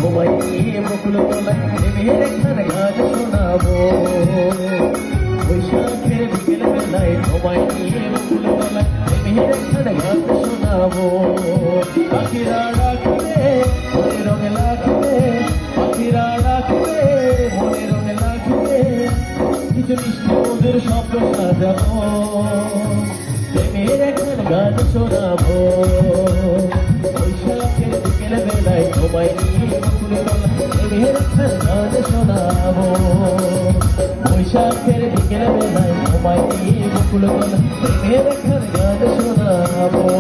তোমায় নিয়ে বকুল তলায় প্রেমের একখান গান শোনাবো। বৈশাখের বিকেল বেলায় তোমায় নিয়ে বকুল তলায় প্রেমের একখান গান শোনাবো। পাখিরা ডাকবে মনে রঙে লাগবে, পাখিরা ডাকবে মনে রঙে লাগবে, কিছু মিষ্টি মধুর শব্দ সাজাবো, প্রেমের একখান গান শোনাবো। বৈশাখের বিকেল বেলায় তোমায় নিয়ে বকুল তলায় প্রেমের একখান গান শোনাবো। বৈশাখের বিকেল বেলায় তোমায় নিয়ে বকুল তলায় প্রেমের একখান গান শোনাবো।